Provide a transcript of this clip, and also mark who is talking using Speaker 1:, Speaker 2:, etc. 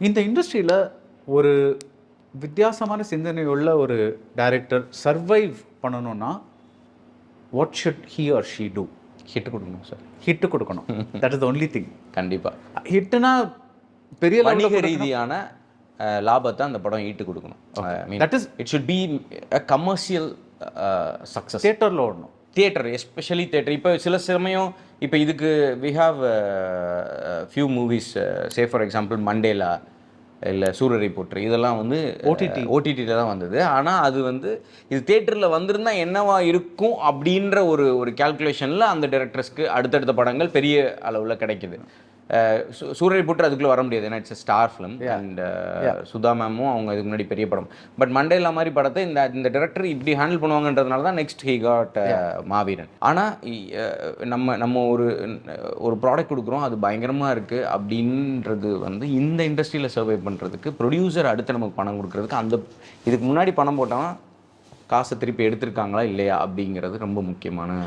Speaker 1: இந்த இண்டஸ்ட்ரியில் ஒரு வித்தியாசமான சிந்தனையுள்ள ஒரு டைரக்டர் சர்வைவ் பண்ணணும்னா what should he or she do?
Speaker 2: Hit கொடுக்கணும் சார்.
Speaker 1: ஹிட்டு கொடுக்கணும். That is the only thing.
Speaker 2: கண்டிப்பாக
Speaker 1: ஹிட்டுனா பெரிய
Speaker 2: வணிக ரீதியான லாபத்தை அந்த படம் ஈட்டு கொடுக்கணும்.
Speaker 1: That is
Speaker 2: it should be a commercial success.
Speaker 1: தியேட்டரில் ஓடணும்.
Speaker 2: Theatre, especially theatre. இப்போ சில சமயம் இப்போ இதுக்கு we have few movies, say for example Mandela இல்லை சூரரை போற்று, இதெல்லாம் வந்து ஓடிடியில் தான் வந்தது. ஆனால் அது வந்து இது தியேட்டரில் வந்திருந்தால் என்னவா இருக்கும் அப்படின்ற ஒரு கேல்குலேஷனில் அந்த டைரக்டர்ஸ்க்கு அடுத்தடுத்த படங்கள் பெரிய அளவில் கிடைக்குது. சூரரை போற்று அதுக்குள்ளே வர முடியாது, ஏன்னா it's star film. And Sudha மேமும் அவங்க இதுக்கு முன்னாடி பெரிய படம். பட் மண்டேலா மாதிரி படத்தை இந்த டைரக்டர் இப்படி ஹேண்டில் பண்ணுவாங்கன்றதுனால தான் நெக்ஸ்ட் ஹி காட் மாவீரன். ஆனால் நம்ம ஒரு ப்ராடக்ட் கொடுக்குறோம், அது பயங்கரமாக இருக்குது அப்படின்றது வந்து இந்த இண்டஸ்ட்ரியில் சர்வை பண்ணுறதுக்கு ப்ரொடியூசர் அடுத்து நமக்கு பணம் கொடுக்குறதுக்கு இதுக்கு முன்னாடி பணம் போட்டால் காசை திருப்பி எடுத்திருக்காங்களா இல்லையா அப்படிங்கிறது ரொம்ப முக்கியமான